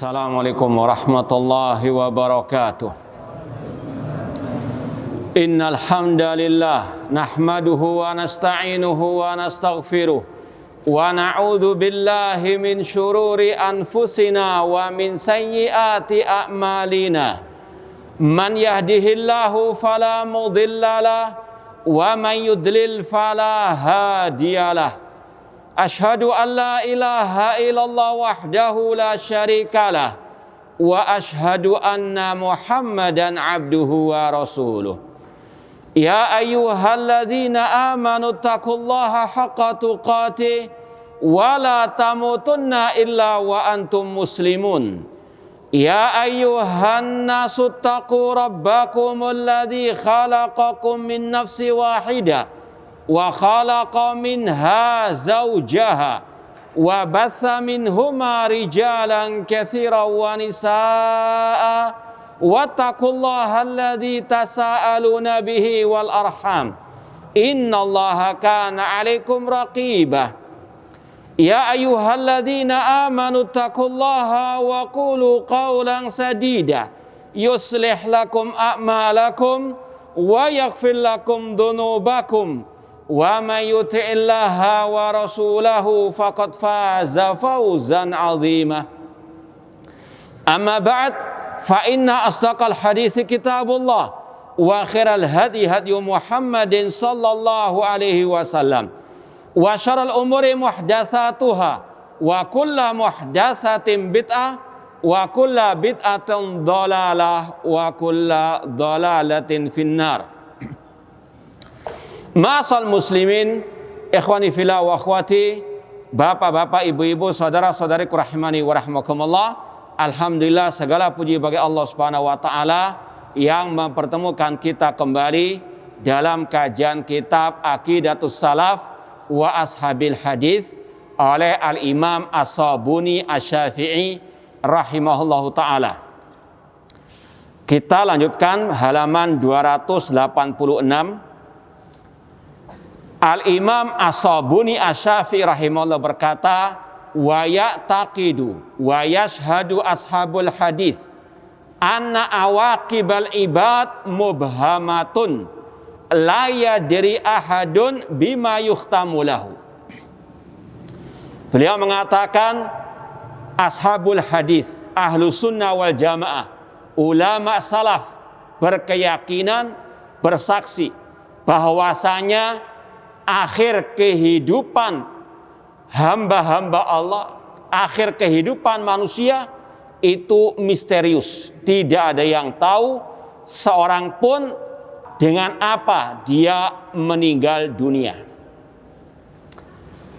Assalamualaikum warahmatullahi wabarakatuh. Innal hamdalillah nahmaduhu wa nasta'inuhu wa nastaghfiruh wa na'udzu billahi min syururi anfusina wa min sayyiati a'malina. Man yahdihillahu fala mudhillalah wa man yudlil fala hadiyalah. Ashhadu an la ilaha illallah wahdahu la syarikalah wa ashhadu anna Muhammadan abduhu wa rasuluh. Ya ayyuhalladzina amanu taqullaha haqqa tuqatih wa la tamutunna illa wa antum muslimun. Ya ayyuhan nasu taqu rabbakumul ladzi khalaqakum min nafsin wahidah wa khalaqa minha zawjaha wa batha minhuma rijalan katsiran wa nisaa wattaqullaha alladzi tasaaluna bihi wal arham innallaha kana 'alaikum raqibah. Ya ayyuhalladzina amanu taqullaha wa qulu qawlan sadida yuslih lakum a'malakum wa yaghfir lakum dhunubakum wa may yuti'illaha wa rasulahu faqad faza fawzan 'azima. Amma ba'd, fa inna asdaqal hadithi kitabullah wa khairal hadi hadi Muhammadin sallallahu alaihi wasallam wa syarrul umuri muhdatsatuha wa kullu muhdatsatin bid'ah wa kullu bid'atin dhalalah wa kullu dhalalatin finnar. Ma'asal muslimin, ikhwani fillah wa akhwati, bapak-bapak, ibu-ibu, saudara-saudariku rahimani wa rahmakumullah. Alhamdulillah, segala puji bagi Allah Subhanahu wa taala yang mempertemukan kita kembali dalam kajian kitab Aqidatus Salaf wa Ashabil Hadis oleh Al-Imam As-Sabuni Asy-Syafi'i rahimahullahu taala. Kita lanjutkan halaman 286. Al-Imam As-Sabuni Asy-Syafi'i rahimahullah berkata, wa ya'taqidu wa yashhadu ashabul hadis anna awaqibal ibad mubhamatun la yadri ahadun bima yuhtamu lahu. Beliau mengatakan ashabul hadis, ahlus sunnah wal jamaah, ulama salaf berkeyakinan, bersaksi bahwasanya akhir kehidupan hamba-hamba Allah, akhir kehidupan manusia itu misterius. Tidak ada yang tahu seorang pun dengan apa dia meninggal dunia.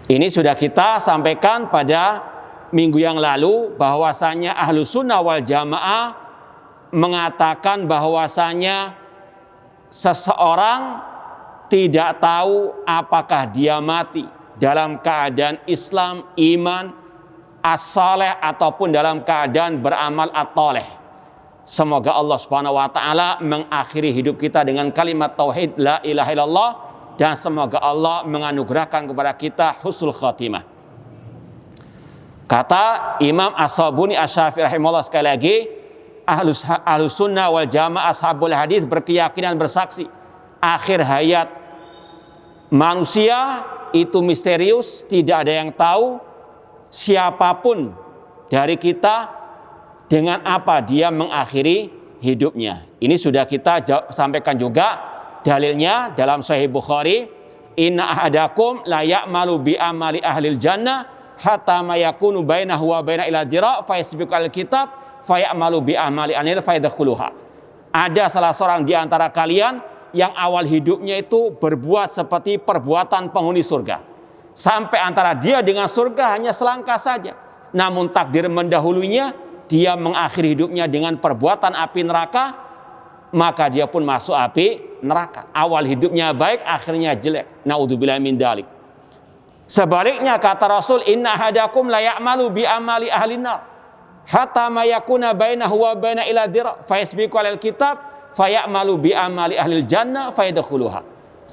Ini sudah kita sampaikan pada minggu yang lalu bahwasanya Ahlus Sunnah wal Jamaah mengatakan bahwasanya seseorang tidak tahu apakah dia mati dalam keadaan Islam, iman, as-saleh ataupun dalam keadaan beramal at-thaleh. Semoga Allah Subhanahu wa taala mengakhiri hidup kita dengan kalimat tauhid la ilaha illallah dan semoga Allah menganugerahkan kepada kita husnul khatimah. Kata Imam As-Sabuni Asy-Syafi'i rahimahullah sekali lagi, Ahlus Sunnah wal Jamaah ashabul hadis berkeyakinan, bersaksi akhir hayat manusia itu misterius, tidak ada yang tahu siapapun dari kita dengan apa dia mengakhiri hidupnya. Ini sudah kita sampaikan juga dalilnya dalam Sahih Bukhari, inna ahadakum la ya'malu bi amali ahlil jannah hatta ma yakunu bainahu wa baina ila dira fa yasbiqu al-kitab fa ya'malu bi amali anil fa yadkhuluha. Ada salah seorang di antara kalian yang awal hidupnya itu berbuat seperti perbuatan penghuni surga. Sampai antara dia dengan surga hanya selangkah saja. Namun takdir mendahulunya, dia mengakhiri hidupnya dengan perbuatan api neraka, maka dia pun masuk api neraka. Awal hidupnya baik, akhirnya jelek. Naudzubillahi min dzalik. Sebaliknya kata Rasul, inna ahadakum la ya'malu bi amali ahlin nar hatta ma yakuna bainahu wa baina ila dira fa yasbiqu alal kitab fayamalu bi amali ahlil jannah fayadkhuluha.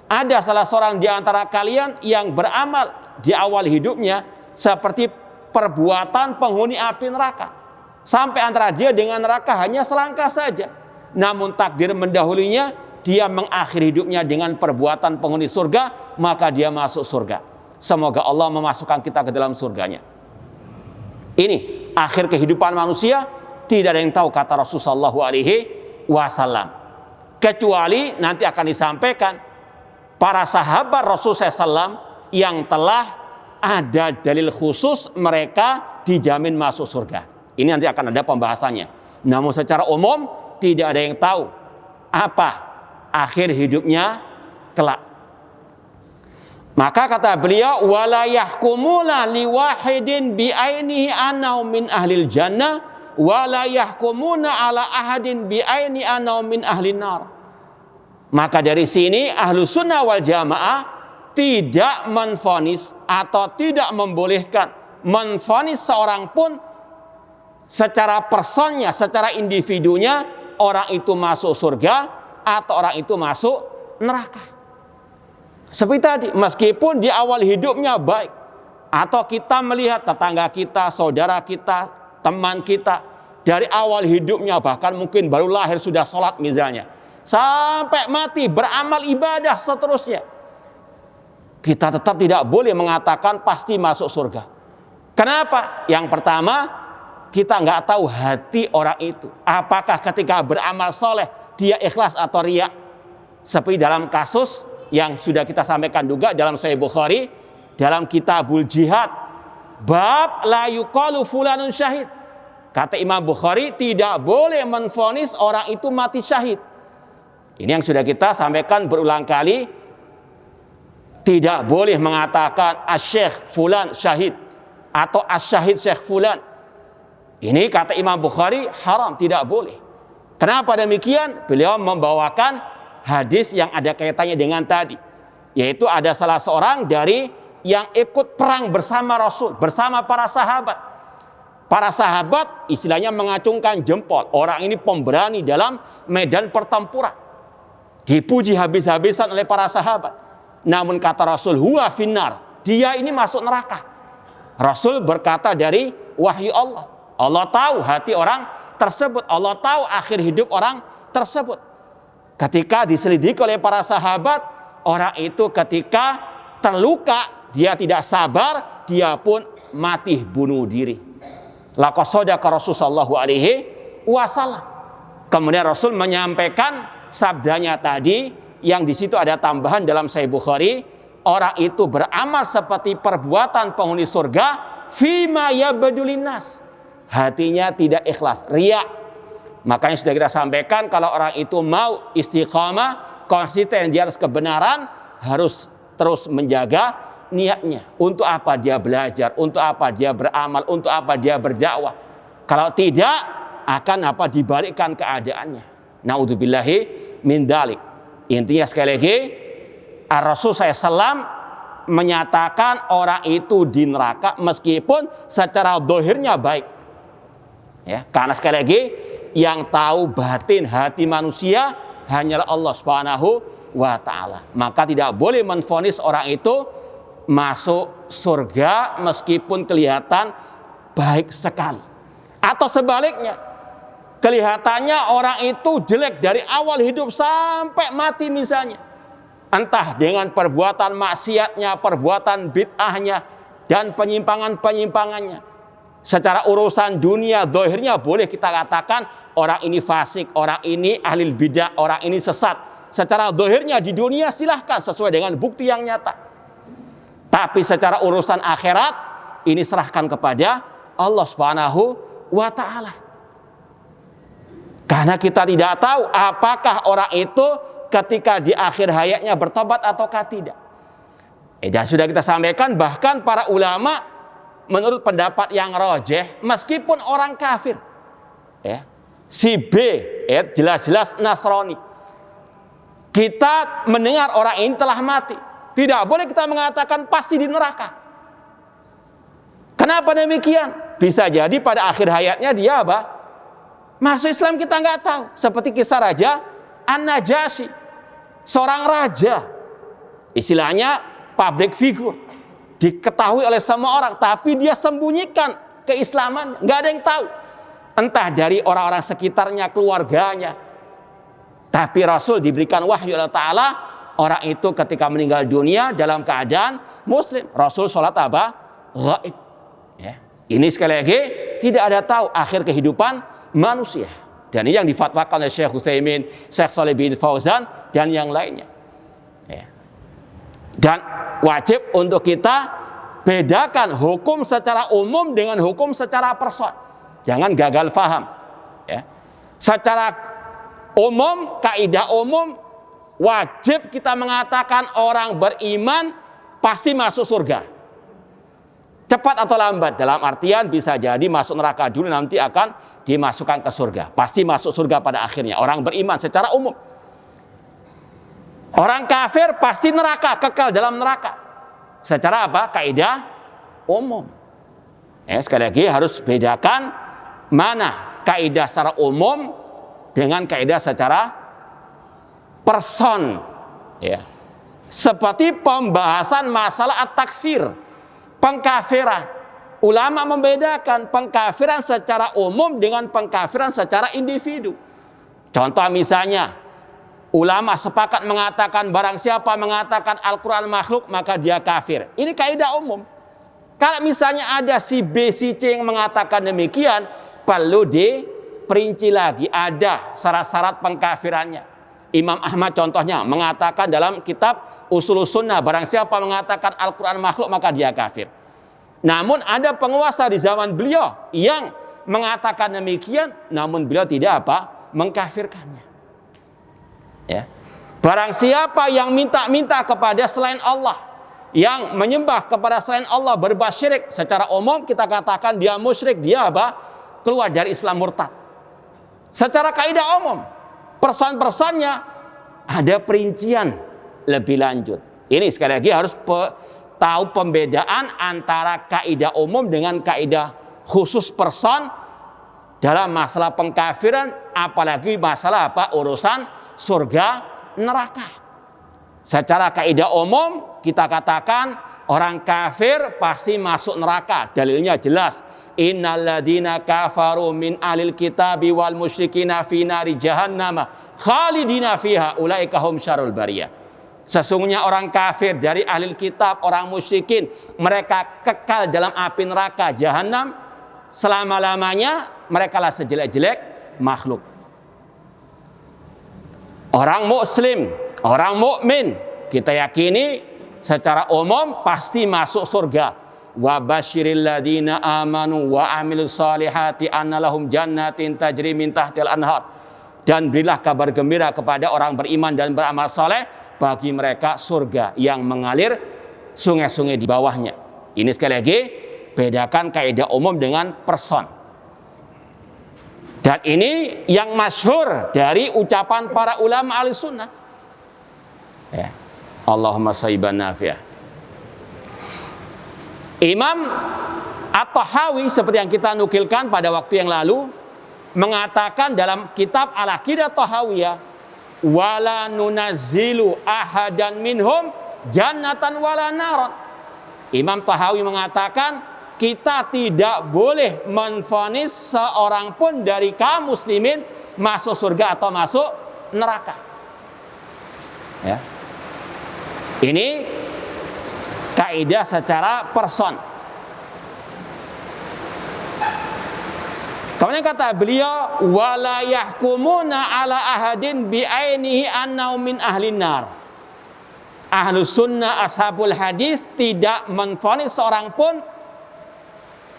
Ada salah seorang di antara kalian yang beramal di awal hidupnya seperti perbuatan penghuni api neraka. Sampai antara dia dengan neraka hanya selangkah saja. Namun takdir mendahulunya, dia mengakhiri hidupnya dengan perbuatan penghuni surga, maka dia masuk surga. Semoga Allah memasukkan kita ke dalam surganya. Ini akhir kehidupan manusia, tidak ada yang tahu, kata Rasulullah SAW. Kecuali nanti akan disampaikan para sahabat Rasulullah SAW yang telah ada dalil khusus mereka dijamin masuk surga. Ini nanti akan ada pembahasannya. Namun secara umum tidak ada yang tahu apa akhir hidupnya kelak. Maka kata beliau, wala yahkumuna liwahidin bi'ainihi annahu min ahlil jannah wala yahkumuna ala ahadin bi'aini annahu min ahlin nar. Maka dari sini Ahlus Sunnah wal Jamaah tidak menvonis atau tidak membolehkan menvonis seorang pun secara personnya, secara individunya, orang itu masuk surga atau orang itu masuk neraka. Seperti tadi, meskipun di awal hidupnya baik, atau kita melihat tetangga kita, saudara kita, teman kita, dari awal hidupnya bahkan mungkin baru lahir sudah sholat misalnya, sampai mati beramal ibadah seterusnya, kita tetap tidak boleh mengatakan pasti masuk surga. Kenapa? Yang pertama, kita nggak tahu hati orang itu. Apakah ketika beramal soleh dia ikhlas atau riya? Seperti dalam kasus yang sudah kita sampaikan juga dalam Sahih Bukhari, dalam Kitabul Jihad, bab la yuqalu fulanun syahid. Kata Imam Bukhari, tidak boleh menvonis orang itu mati syahid. Ini yang sudah kita sampaikan berulang kali. Tidak boleh mengatakan asy-syekh fulan syahid atau asy-syahid syekh fulan. Ini kata Imam Bukhari haram, tidak boleh. Kenapa demikian? Beliau membawakan hadis yang ada kaitannya dengan tadi, yaitu ada salah seorang dari yang ikut perang bersama Rasul, bersama para sahabat. Para sahabat istilahnya mengacungkan jempol. Orang ini pemberani dalam medan pertempuran. Dipuji habis-habisan oleh para sahabat. Namun kata Rasul, huwa finnar, dia ini masuk neraka. Rasul berkata dari wahyu Allah. Allah tahu hati orang tersebut. Allah tahu akhir hidup orang tersebut. Ketika diselidiki oleh para sahabat, orang itu ketika terluka, dia tidak sabar, dia pun mati bunuh diri. Laqad shadaqa Rasulullah SAW. Kemudian Rasul menyampaikan sabdanya tadi, yang di situ ada tambahan dalam Sahih Bukhari, orang itu beramal seperti perbuatan penghuni surga, fima yabdulin nas. Hatinya tidak ikhlas, riya. Makanya sudah kita sampaikan, kalau orang itu mau istiqamah, konsisten di atas kebenaran, harus terus menjaga niatnya. Untuk apa dia belajar, untuk apa dia beramal, untuk apa dia berdakwah. Kalau tidak, akan apa dibalikkan keadaannya. Naudzubillahi min dzalik. Intinya sekali lagi, Rasul SAW menyatakan orang itu di neraka meskipun secara dohirnya baik. Ya, karena sekali lagi, yang tahu batin hati manusia hanyalah Allah Subhanahu wa ta'ala. Maka tidak boleh menvonis orang itu masuk surga meskipun kelihatan baik sekali. Atau sebaliknya, kelihatannya orang itu jelek dari awal hidup sampai mati misalnya. Entah dengan perbuatan maksiatnya, perbuatan bid'ahnya, dan penyimpangan-penyimpangannya. Secara urusan dunia, dohirnya boleh kita katakan orang ini fasik, orang ini ahli bidah, orang ini sesat. Secara dohirnya di dunia silahkan sesuai dengan bukti yang nyata. Tapi secara urusan akhirat, ini serahkan kepada Allah Subhanahu wa ta'ala. Karena kita tidak tahu apakah orang itu ketika di akhir hayatnya bertobat ataukah tidak. Dan sudah kita sampaikan, bahkan para ulama menurut pendapat yang rajih, meskipun orang kafir, ya, si B, ya, jelas-jelas Nasrani, kita mendengar orang ini telah mati, tidak boleh kita mengatakan pasti di neraka. Kenapa demikian? Bisa jadi pada akhir hayatnya dia apa? Masuk Islam, kita nggak tahu. Seperti kisah Raja An-Najasyi, seorang raja, istilahnya public figure, diketahui oleh semua orang, tapi dia sembunyikan keislaman, nggak ada yang tahu. entah dari orang-orang sekitarnya, keluarganya. Tapi Rasul diberikan wahyu Allah Ta'ala, orang itu ketika meninggal dunia dalam keadaan muslim. Rasul sholat apa? Ghaib. Ya. Ini sekali lagi tidak ada tahu akhir kehidupan manusia. Dan ini yang difatwakan oleh Syekh Utsaimin, Syekh Shalih bin Fauzan, dan yang lainnya. Ya. Dan wajib untuk kita bedakan hukum secara umum dengan hukum secara person. Jangan gagal faham. Ya. Secara umum, kaidah umum, wajib kita mengatakan orang beriman pasti masuk surga. Cepat atau lambat, dalam artian bisa jadi masuk neraka dulu, nanti akan dimasukkan ke surga. Pasti masuk surga pada akhirnya, orang beriman secara umum. Orang kafir pasti neraka, kekal dalam neraka. Secara apa? Kaidah umum. Sekali lagi harus bedakan mana kaidah secara umum dengan kaidah secara person. Ya. Seperti pembahasan masalah at-takfir, pengkafiran. Ulama membedakan pengkafiran secara umum dengan pengkafiran secara individu. Contoh misalnya, ulama sepakat mengatakan barang siapa mengatakan Al-Quran makhluk maka dia kafir. Ini kaidah umum. Kalau misalnya ada si B, si C yang mengatakan demikian, perlu diperinci lagi. Ada syarat-syarat pengkafirannya. Imam Ahmad contohnya mengatakan dalam kitab Ushulus Sunnah, barang siapa mengatakan Al-Quran makhluk maka dia kafir. Namun ada penguasa di zaman beliau yang mengatakan demikian, namun beliau tidak apa? Mengkafirkannya. Ya. Barang siapa yang minta-minta kepada selain Allah, yang menyembah kepada selain Allah, berbuat syirik, secara umum kita katakan dia musyrik, dia apa? Keluar dari Islam, murtad. Secara kaidah umum, person-personnya ada perincian lebih lanjut. Ini sekali lagi harus tahu pembedaan antara kaidah umum dengan kaidah khusus person dalam masalah pengkafiran, apalagi masalah apa? Urusan surga neraka. Secara kaidah umum kita katakan orang kafir pasti masuk neraka. Dalilnya jelas. Innalladzina kafaru min ahlil kitabi wal musyrikina fi nari jahannam khalidina fiha ulaika hum syarrul bariyah. Sesungguhnya orang kafir dari ahli kitab, orang musyrikin, mereka kekal dalam api neraka jahanam selama-lamanya, mereka lah sejelek-jelek makhluk. Orang muslim, orang mukmin, kita yakini secara umum pasti masuk surga. Wa basyiril ladzina amanu wa amilus solihati anna lahum jannatin tajri min tahtil anhar. Dan berilah kabar gembira kepada orang beriman dan beramal saleh, bagi mereka surga yang mengalir sungai-sungai di bawahnya. Ini sekali lagi bedakan kaidah umum dengan person. Dan ini yang masyhur dari ucapan para ulama ahli sunnah. Ya. Allahumma shayban nafi'ah. Imam At-Tahawi seperti yang kita nukilkan pada waktu yang lalu mengatakan dalam kitab Al-Aqidah Tahawiyah, wala nunazzilu ahadan minhum jannatan wala naran. Imam Tahawi mengatakan kita tidak boleh menvonis seorang pun dari kaum muslimin masuk surga atau masuk neraka. Ya. Ini kaidah secara person. Kemudian kata beliau, wala yahkumuna ala ahadin bi'ainihi annau min ahlin nar. Ahlus sunnah ashabul hadis tidak menvonis seorang pun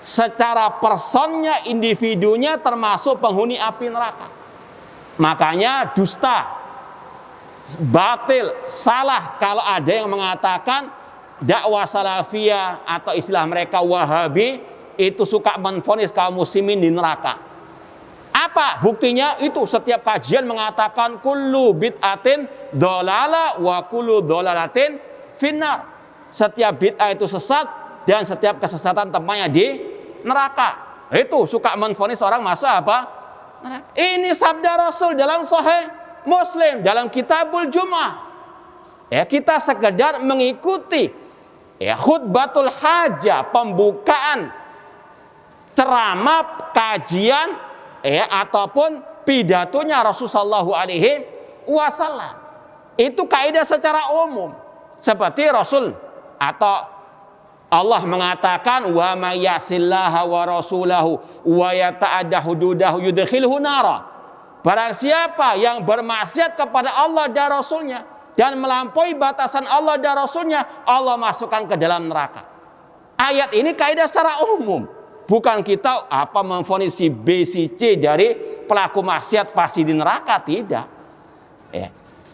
secara personnya, individunya termasuk penghuni api neraka. Makanya dusta, batil, salah kalau ada yang mengatakan dakwah salafiyah atau istilah mereka Wahabi itu suka menvonis kaum muslimin di neraka. Apa buktinya? Itu setiap kajian mengatakan kullu bid'atin dolala wa kullu dolalatin finnar. Setiap bid'ah itu sesat dan setiap kesesatan tempatnya di neraka. Itu suka menvonis orang masuk apa? Neraka. Ini sabda Rasul dalam Sahih Muslim, dalam Kitabul Jumu'ah. Ya, kita sekedar mengikuti ya khutbatul hajah, pembukaan ceramah, kajian ataupun pidatonya Rasulullah SAW. Itu kaidah secara umum. Seperti Rasul atau Allah mengatakan wa may yasillaha wa rasulahu wa yata'adda hududahu yudkhilhu nara. Barang siapa yang bermaksiat kepada Allah dan Rasulnya dan melampaui batasan Allah dan Rasulnya, Allah masukkan ke dalam neraka. Ayat ini kaidah secara umum. Bukan kita memvonis si B, si C dari pelaku maksiat pasti di neraka, tidak.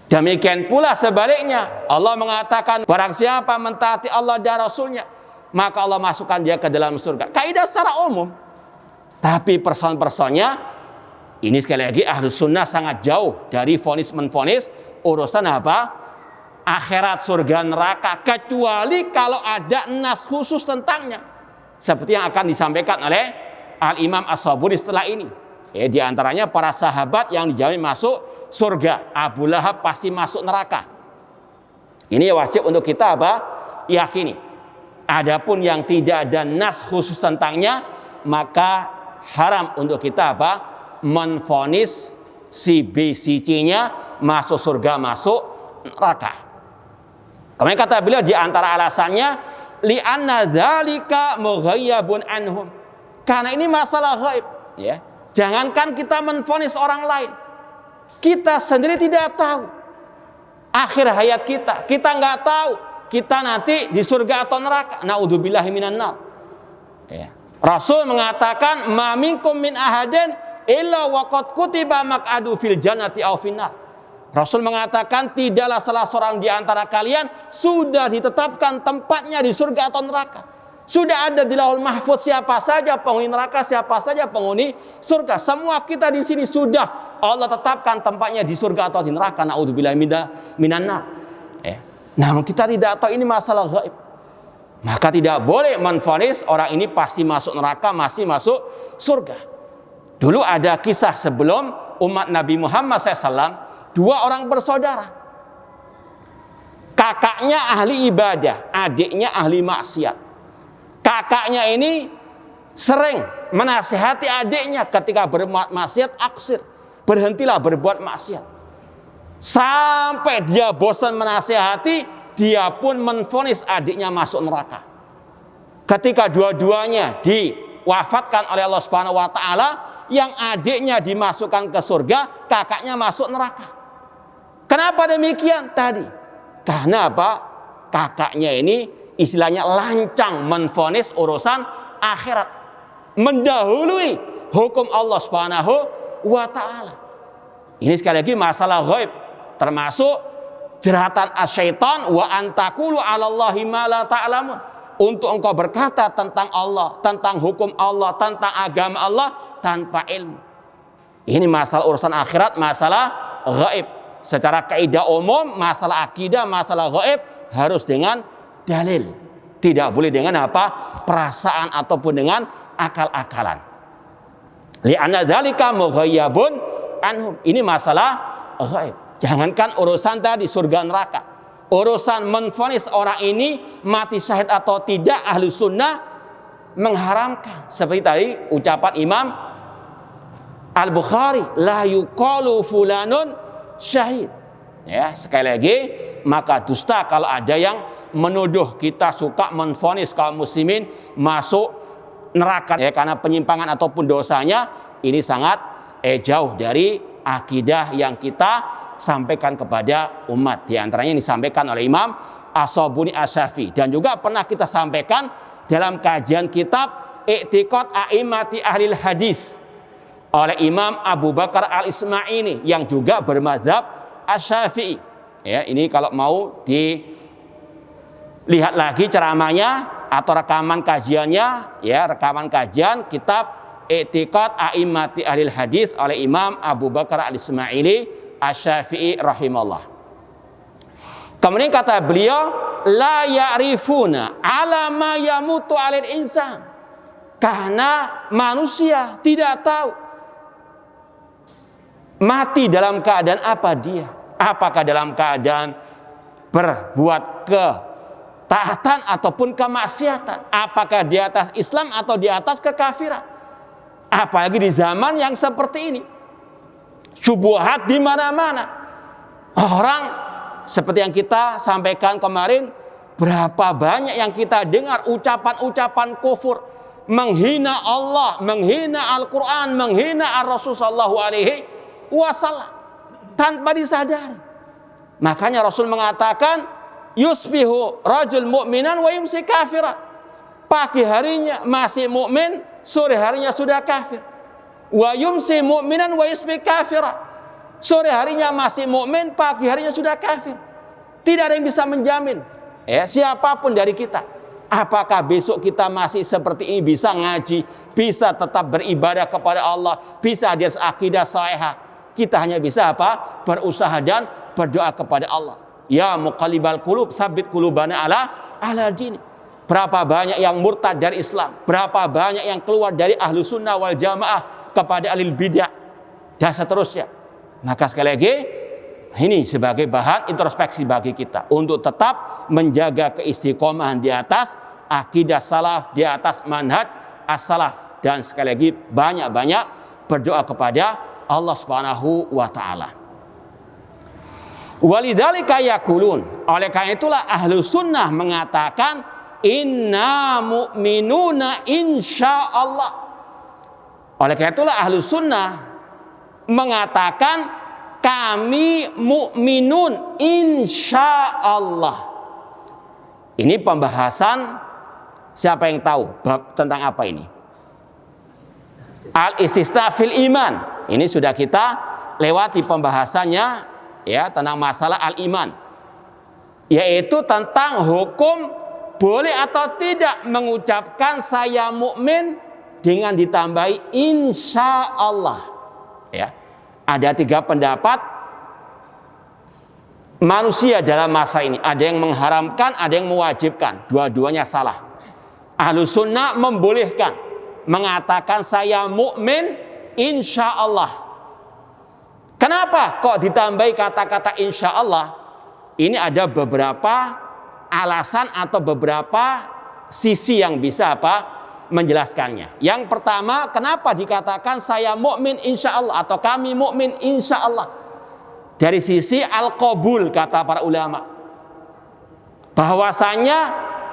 Demikian pula sebaliknya, Allah mengatakan barang siapa mentaati Allah dan Rasulnya, maka Allah masukkan dia ke dalam surga. Kaidah secara umum. Tapi person-personnya, ini sekali lagi Ahlus Sunnah sangat jauh dari vonis-menvonis urusan akhirat, surga, neraka, kecuali kalau ada nas khusus tentangnya, seperti yang akan disampaikan oleh Al-Imam As-Sabuni setelah ini. Di antaranya para sahabat yang dijamin masuk surga, Abu Lahab pasti masuk neraka. Ini wajib untuk kita yakini. Adapun yang tidak ada nas khusus tentangnya, maka haram untuk kita menvonis si B, si C-nya masuk surga, masuk neraka. Kemudian kata beliau di antara alasannya li'anna dzalika mughayyabun anhum. Karena ini masalah gaib, ya. Jangankan kita menvonis orang lain, kita sendiri tidak tahu akhir hayat kita. Kita nggak tahu kita nanti di surga atau neraka. Naudzubillahi minan nar. Ya. Rasul mengatakan ma minkum min ahadin illa waqad kutiba maq'adu fil jannati aw finnar. Rasul mengatakan tidaklah salah seorang di antara kalian sudah ditetapkan tempatnya di surga atau neraka. Sudah ada di Lauhul Mahfuz siapa saja penghuni neraka, siapa saja penghuni surga. Semua kita di sini sudah Allah tetapkan tempatnya di surga atau di neraka. Naudzubillahi minan nar. Namun kita tidak tahu, ini masalah gaib. Maka tidak boleh menvonis orang ini pasti masuk neraka, masih masuk surga. Dulu ada kisah sebelum umat Nabi Muhammad SAW, dua orang bersaudara. Kakaknya ahli ibadah, adiknya ahli maksiat. Kakaknya ini sering menasihati adiknya ketika berbuat maksiat, aksir, berhentilah berbuat maksiat. Sampai dia bosan menasihati, dia pun menvonis adiknya masuk neraka. Ketika dua-duanya diwafatkan oleh Allah Subhanahu wa taala, yang adiknya dimasukkan ke surga, kakaknya masuk neraka. Kenapa demikian tadi? Karena kakaknya ini istilahnya lancang menvonis urusan akhirat, mendahului hukum Allah Subhanahu wa taala. Ini sekali lagi masalah ghaib, termasuk jeratan asyaitan wa antakulu 'alallahi ma la ta'lamun. Untuk engkau berkata tentang Allah, tentang hukum Allah, tentang agama Allah tanpa ilmu. Ini masalah urusan akhirat, masalah ghaib. Secara kaidah umum, masalah akidah, masalah ghaib harus dengan dalil. Tidak boleh dengan perasaan ataupun dengan akal-akalan. Li'anna dzalika mughayyabun anhum. Ini masalah ghaib. Jangankan urusan tadi surga neraka, urusan menvonis orang ini mati syahid atau tidak, ahli sunnah mengharamkan. Seperti tadi ucapan Imam Al-Bukhari, la yuqalu fulanun syahid. Ya, sekali lagi, maka dusta kalau ada yang menuduh kita suka menvonis kaum muslimin masuk neraka karena penyimpangan ataupun dosanya. Ini sangat jauh dari akidah yang kita sampaikan kepada umat. Di antaranya yang disampaikan oleh Imam As-Sabuni Asy-Syafi'i, dan juga pernah kita sampaikan dalam kajian kitab I'tiqad A'immati Ahlil Hadis oleh Imam Abu Bakar Al-Ismaili yang juga bermadzhab Asy-Syafi'i. Ya, ini kalau mau dilihat lagi ceramahnya atau rekaman kajiannya, ya, rekaman kajian kitab I'tiqad A'immati Ahlil Hadis oleh Imam Abu Bakar Al-Ismaili Asy-Syafi'i rahimahullah. Kemudian kata beliau, la ya'rifuna ala ma yamutu 'alal insan. Karena manusia tidak tahu mati dalam keadaan apa dia. Apakah dalam keadaan berbuat ketaatan ataupun kemaksiatan? Apakah di atas Islam atau di atas kekafiran? Apalagi di zaman yang seperti ini. Syubhat di mana-mana. Orang seperti yang kita sampaikan kemarin, berapa banyak yang kita dengar ucapan-ucapan kufur, menghina Allah, menghina Al-Quran, menghina Ar-Rasul sallallahu alaihi wasallam tanpa disadari. Makanya Rasul mengatakan, yusbihu rajul mu'minan wa yumsi kafiran. Pagi harinya masih mukmin, sore harinya sudah kafir. Wa yumsi mu'minan wa yusbi kafiran. Sore harinya masih mukmin, pagi harinya sudah kafir. Tidak ada yang bisa menjamin, siapapun dari kita, apakah besok kita masih seperti ini, bisa ngaji, bisa tetap beribadah kepada Allah, bisa di atas akidah sahihah. Kita hanya bisa apa? Berusaha dan berdoa kepada Allah. Ya muqallibal qulub, tsabbit qulubana ala dini. Berapa banyak yang murtad dari Islam, berapa banyak yang keluar dari ahlu sunnah wal jamaah kepada ahlul bidah, dan seterusnya. Maka sekali lagi, ini sebagai bahan introspeksi bagi kita untuk tetap menjaga keistiqomahan di atas akidah salaf, di atas manhaj as-salaf, dan sekali lagi banyak-banyak berdoa kepada Allah Subhanahu wa taala. Walidzalika yaqulun, oleh karena itulah ahlu sunnah mengatakan inna mu'minuna insyaallah. Oleh karena itulah ahlu sunnah mengatakan kami mukminun insyaallah. Ini pembahasan, siapa yang tahu bab tentang apa ini? Al-istisna fil iman. Ini sudah kita lewati pembahasannya, ya, tentang masalah al-iman, yaitu tentang hukum boleh atau tidak mengucapkan saya mukmin dengan ditambahi insyaallah. Ya, ada 3 pendapat manusia dalam masa ini. Ada yang mengharamkan, ada yang mewajibkan. Dua-duanya salah. Ahlus sunnah membolehkan, mengatakan saya mukmin insyaallah. Kenapa kok ditambahi kata-kata insyaallah? Ini ada beberapa alasan atau beberapa sisi yang bisa menjelaskannya. Yang pertama, kenapa dikatakan saya mukmin insyaallah atau kami mukmin insyaallah? Dari sisi al-qabul, kata para ulama, bahwasanya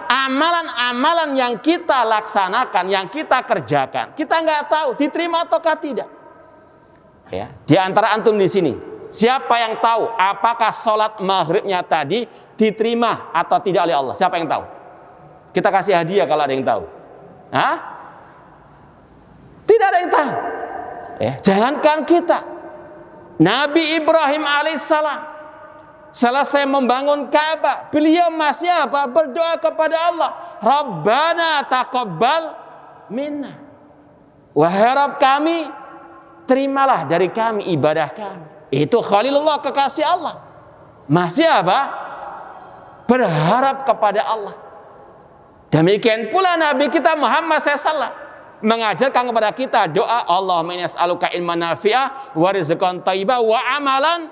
amalan-amalan yang kita laksanakan, yang kita kerjakan, kita nggak tahu diterima ataukah tidak. Ya, di antara antum di sini, siapa yang tahu apakah sholat maghribnya tadi diterima atau tidak oleh Allah? Siapa yang tahu? Kita kasih hadiah kalau ada yang tahu. Hah? Tidak ada yang tahu. Jangankan kita, Nabi Ibrahim alaihissalam selesai membangun Ka'bah, beliau masih berdoa kepada Allah, Rabbana taqabbal minna. Wahai Rabb kami, terimalah dari kami ibadah kami. Itu Khalilullah, kekasih Allah, masih berharap kepada Allah. Demikian pula Nabi kita Muhammad SAW mengajarkan kepada kita doa, Allahumma inni as'aluka ilman nafi'a wa rizqan thayyiban wa amalan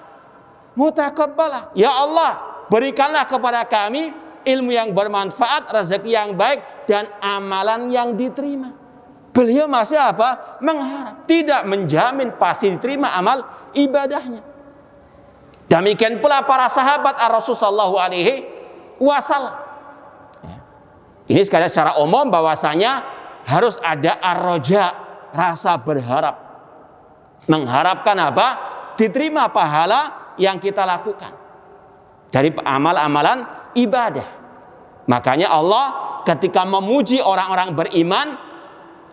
mutaqabbala. Ya Allah, berikanlah kepada kami ilmu yang bermanfaat, rezeki yang baik, dan amalan yang diterima. Beliau masih mengharap, tidak menjamin pasti diterima amal ibadahnya. Demikian pula para sahabat Ar-Rasul sallallahu alaihi wasallam. Ini sekali secara umum bahwasanya harus ada ar-raja, rasa berharap, mengharapkan diterima pahala yang kita lakukan dari amal-amalan ibadah. Makanya Allah ketika memuji orang-orang beriman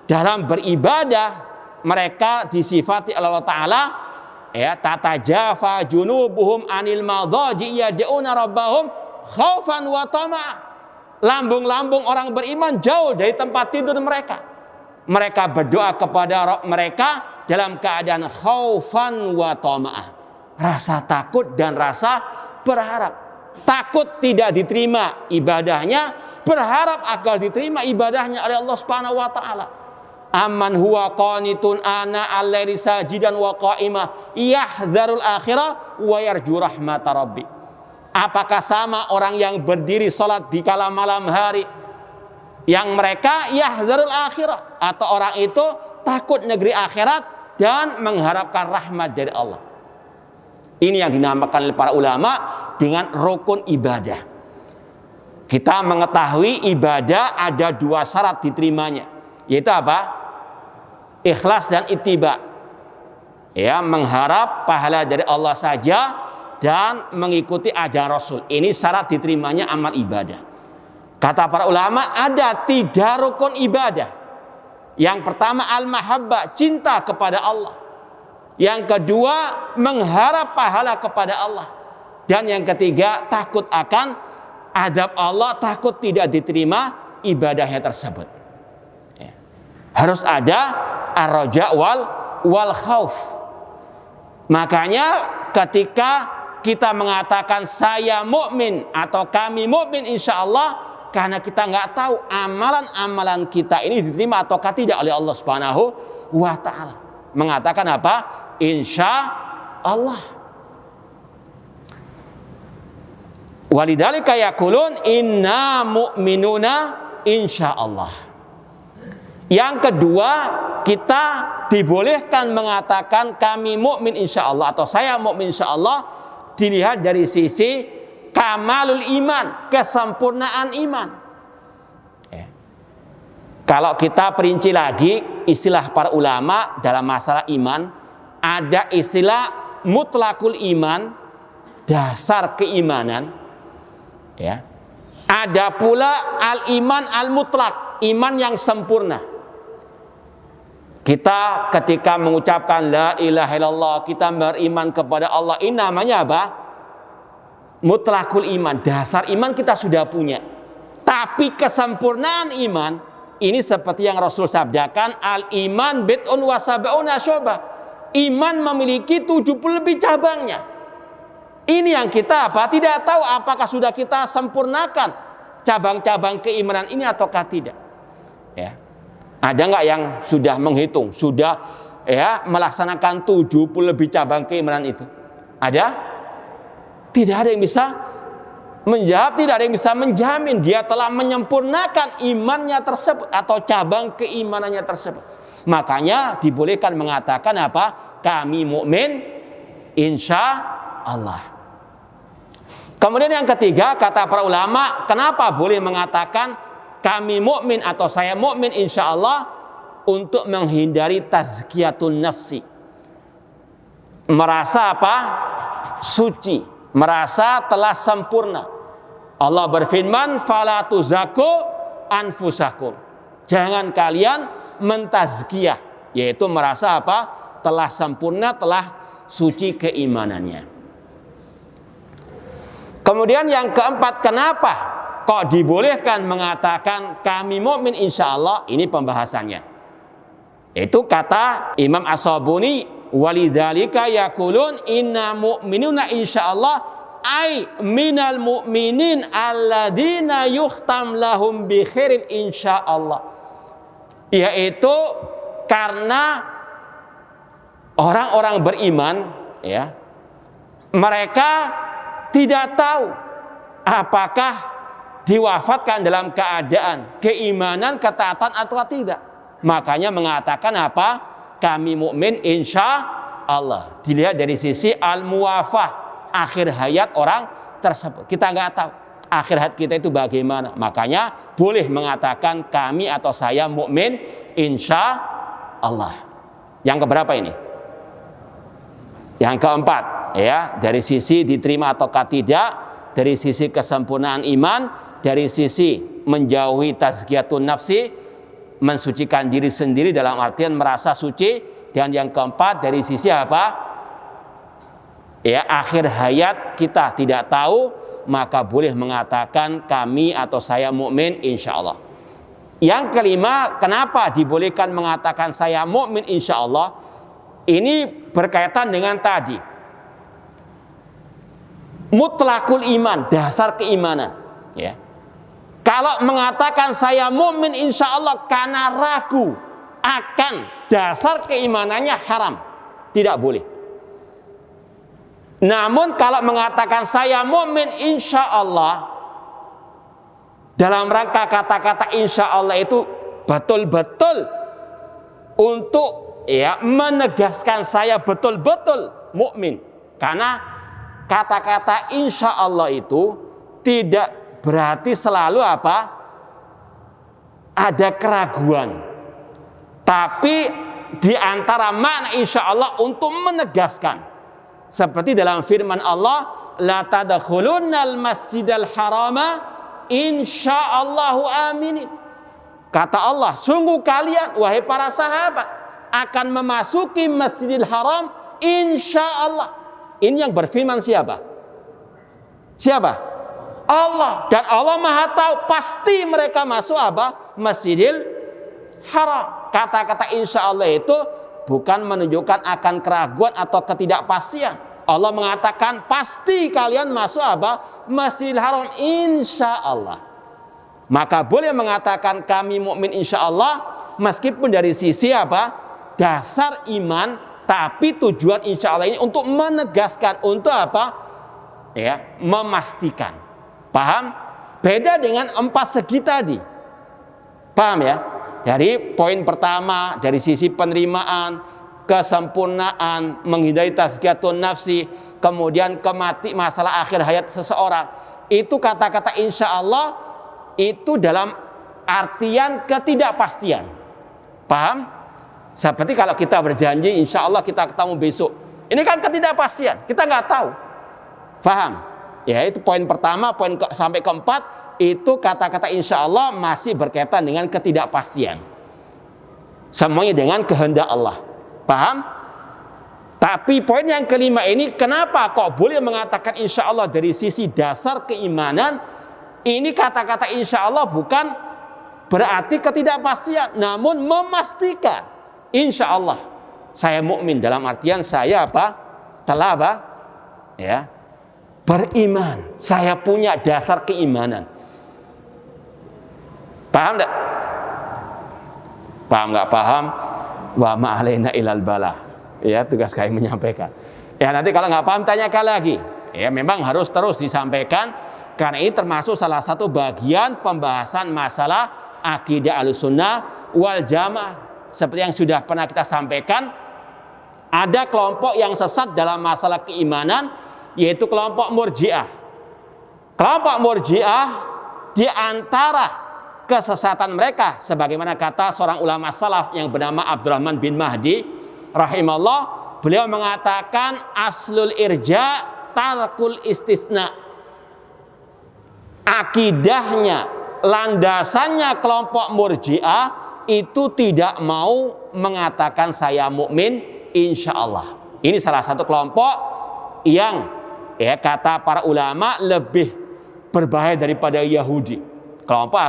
dalam beribadah, mereka disifati Allah Ta'ala, tatajafa junubuhum anil madhaji yad'una rabbahum khaufan wa tama'a. Lambung-lambung orang beriman jauh dari tempat tidur mereka. Mereka berdoa kepada Rabb mereka dalam keadaan khaufan wa tama'ah, rasa takut dan rasa berharap. Takut tidak diterima ibadahnya, berharap agar diterima ibadahnya oleh Allah Subhanahu wa taala. Amman huwa qanitun ana al-laili sajidan wa qa'imah yahdharul akhirah wa yarju rahmata rabbi. Apakah sama orang yang berdiri sholat di kala malam hari, yang mereka yahdharul akhirah, atau orang itu takut negeri akhirat, dan mengharapkan rahmat dari Allah. Ini yang dinamakan oleh para ulama dengan rukun ibadah. Kita mengetahui ibadah ada 2 syarat diterimanya, yaitu apa? Ikhlas dan ittiba. Ya, mengharap pahala dari Allah saja dan mengikuti ajaran Rasul. Ini syarat diterimanya amal ibadah. Kata para ulama ada 3 rukun ibadah. Yang pertama al-mahabbah, cinta kepada Allah. Yang kedua mengharap pahala kepada Allah. Dan yang ketiga takut akan adab Allah, takut tidak diterima ibadahnya tersebut. Ya. Harus ada ar-raja wal khauf. Makanya ketika kita mengatakan saya mukmin atau kami mukmin insya Allah, karena kita nggak tahu amalan-amalan kita ini diterima ataukah tidak oleh Allah Subhanahu wa Ta'ala. Mengatakan apa? Insya Allah. Walidzalika yaqulun inna mu'minuna insya Allah. Yang kedua, kita dibolehkan mengatakan kami mukmin insya Allah atau saya mukmin insya Allah dilihat dari sisi kamalul iman, kesempurnaan iman. Kalau kita perinci lagi istilah para ulama dalam masalah iman, ada istilah mutlakul iman, dasar keimanan. Ya. Ada pula al-iman al-mutlak, iman yang sempurna. Kita ketika mengucapkan la ilaha illallah, kita beriman kepada Allah, ini namanya apa? Mutlakul iman, dasar iman kita sudah punya. Tapi kesempurnaan iman ini seperti yang Rasul sabdakan, al-iman bid'un wa sab'una syu'bah. Iman memiliki 70 lebih cabangnya. Ini yang kita apa? Tidak tahu apakah sudah kita sempurnakan cabang-cabang keimanan ini ataukah tidak. Ya. Ada nggak yang sudah menghitung, sudah ya melaksanakan 70 lebih cabang keimanan itu? Ada? Tidak ada yang bisa menjawab, tidak ada yang bisa menjamin dia telah menyempurnakan imannya tersebut atau cabang keimanannya tersebut. Makanya dibolehkan mengatakan apa? Kami mukmin insya Allah. Kemudian yang ketiga, kata para ulama, kenapa boleh mengatakan kami mukmin atau saya mukmin insya Allah? Untuk menghindari tazkiyatun nafsi. Merasa apa? Suci, merasa telah sempurna. Allah berfirman, fala tuzaku anfusakum. Jangan kalian mentazkiyah, yaitu merasa apa? Telah sempurna, telah suci keimanannya. Kemudian yang keempat, kenapa kok dibolehkan mengatakan kami mukmin insya Allah? Ini pembahasannya. Itu kata Imam As-Sabuni, walidzalika yaqulun inna mu'minuna insya Allah ay minal mu'minin alladzina yukhtam lahum bi khairin insya Allah. Yaitu karena orang-orang beriman, ya, mereka tidak tahu apakah diwafatkan dalam keadaan keimanan, ketaatan atau tidak. Makanya mengatakan apa? Kami mukmin insya Allah. Dilihat dari sisi al-muwafah, akhir hayat orang tersebut. Kita nggak tahu akhir hayat kita itu bagaimana. Makanya boleh mengatakan kami atau saya mukmin insya Allah. Yang keberapa ini? Yang keempat, ya, dari sisi diterima ataukah tidak, dari sisi kesempurnaan iman, dari sisi menjauhi tazkiyatun nafsi, mensucikan diri sendiri dalam artian merasa suci, dan yang keempat dari sisi apa? Ya, akhir hayat kita tidak tahu, maka boleh mengatakan kami atau saya mukmin insya Allah. Yang kelima, kenapa dibolehkan mengatakan saya mukmin insya Allah? Ini berkaitan dengan tadi mutlakul iman, dasar keimanan. Ya. Kalau mengatakan saya mukmin insya Allah karena ragu akan dasar keimanannya, haram, tidak boleh. Namun kalau mengatakan saya mukmin insya Allah dalam rangka kata-kata insya Allah itu betul-betul untuk menegaskan saya betul-betul mukmin. Karena kata-kata insya Allah itu tidak berarti selalu ada keraguan. Tapi di antara makna insya Allah untuk menegaskan. Seperti dalam firman Allah, la tadkhulunnal masjidal harama insyaallahu aminin. Kata Allah, sungguh kalian wahai para sahabat akan memasuki Masjidil Haram insyaallah. Ini yang berfirman siapa? Siapa? Allah. Dan Allah Maha tahu pasti mereka masuk Masjidil Haram. Kata-kata insyaallah itu bukan menunjukkan akan keraguan atau ketidakpastian. Allah mengatakan pasti kalian masuk Masjidil Haram insyaallah. Maka boleh mengatakan kami mukmin insyaallah meskipun dari sisi dasar iman, tapi tujuan insyaallah ini untuk menegaskan, untuk memastikan. Paham? Beda dengan 4 segi tadi. Paham ya? Jadi poin pertama dari sisi penerimaan, kesempurnaan, menghindari tazkiyatun nafsi, kemudian masalah akhir hayat seseorang. Itu kata-kata insyaallah itu dalam artian ketidakpastian. Paham? Seperti kalau kita berjanji insya Allah kita ketemu besok. Ini kan ketidakpastian, kita nggak tahu. Paham? Ya, itu poin pertama. Poin sampai keempat itu kata-kata insya Allah masih berkaitan dengan ketidakpastian. Semuanya dengan kehendak Allah. Paham? Tapi poin yang kelima ini, kenapa kok boleh mengatakan insya Allah dari sisi dasar keimanan? Ini kata-kata insya Allah bukan berarti ketidakpastian, namun memastikan insya Allah saya mukmin, dalam artian saya telah beriman, saya punya dasar keimanan. Paham enggak? Paham enggak paham? Wa ma alaina ilal bala. Ya, tugas kami menyampaikan. Ya, nanti kalau nggak paham tanyakan lagi. Ya, memang harus terus disampaikan. Karena ini termasuk salah satu bagian pembahasan masalah akidah Ahlussunnah wal Jamaah. Seperti yang sudah pernah kita sampaikan, ada kelompok yang sesat dalam masalah keimanan, yaitu kelompok Murji'ah. Kelompok Murji'ah di antara kesesatan mereka, sebagaimana kata seorang ulama salaf yang bernama Abdurrahman bin Mahdi rahimahullah, beliau mengatakan aslul irja tarkul istisna. Akidahnya, landasannya kelompok Murji'ah itu tidak mau mengatakan saya mukmin insya Allah. Ini salah satu kelompok yang kata para ulama lebih berbahaya daripada Yahudi. Kelompok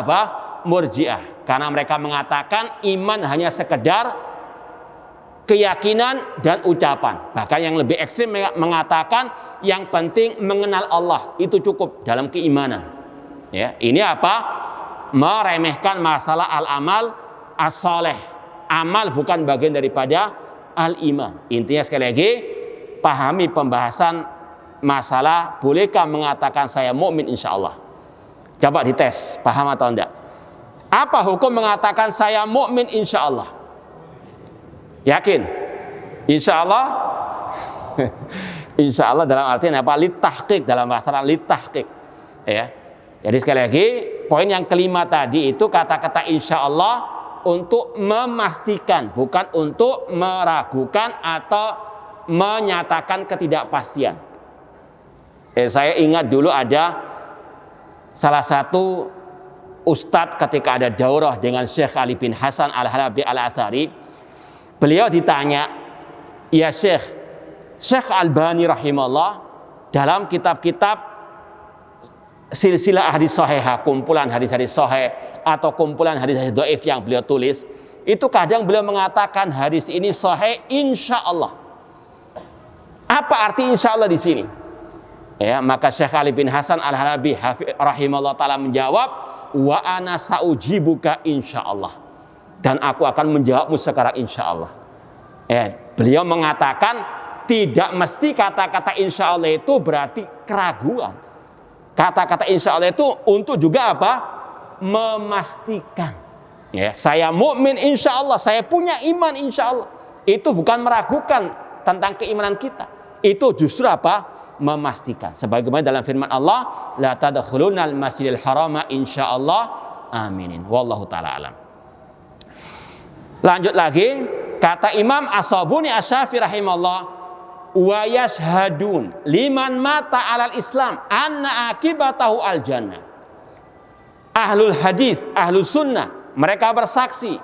Murji'ah. Karena mereka mengatakan iman hanya sekedar keyakinan dan ucapan. Bahkan yang lebih ekstrim mengatakan yang penting mengenal Allah itu cukup dalam keimanan. Ya, ini meremehkan masalah al-amal as-saleh. Amal bukan bagian daripada al-iman. Intinya sekali lagi, pahami pembahasan masalah bolehkah mengatakan saya mukmin insyaallah. Coba dites, paham atau enggak? Apa hukum mengatakan saya mukmin insyaallah? Yakin? Insyaallah? Insyaallah dalam artian litahqiq, dalam bahasa litahqiq. Ya. Jadi sekali lagi, poin yang kelima tadi itu kata-kata insya Allah untuk memastikan, bukan untuk meragukan atau menyatakan ketidakpastian. Saya ingat dulu ada salah satu ustadz ketika ada daurah dengan Syekh Ali bin Hasan Al-Halabi Al-Athari. Beliau ditanya, ya Syekh Albani rahimahullah dalam kitab-kitab silsilah hadis sahihah, kumpulan hadis-hadis sahih atau kumpulan hadis-hadis dhaif yang beliau tulis, itu kadang beliau mengatakan hadis ini sahih insya Allah. Apa arti insya Allah di sini? Ya, maka Syekh Ali bin Hasan Al-Halabi rahimahullah taala menjawab, wa ana saujibuka insya Allah, dan aku akan menjawabmu sekarang insya Allah. Ya, beliau mengatakan tidak mesti kata-kata insya Allah itu berarti keraguan. Kata-kata insya Allah itu untuk juga memastikan. Ya, saya mukmin insya Allah, saya punya iman insya Allah. Itu bukan meragukan tentang keimanan kita. Itu justru apa? Memastikan. Sebagaimana dalam firman Allah, la tadkhulunal masjidil harama insyaallah aminin. Wallahu taala alam. Lanjut lagi, kata Imam As-Sabuni Asy-Syafi'i rahimahullah, wa yashhadun liman mata alal Islam anna akibatahu al jannah. Ahlul hadis, ahlus sunnah, mereka bersaksi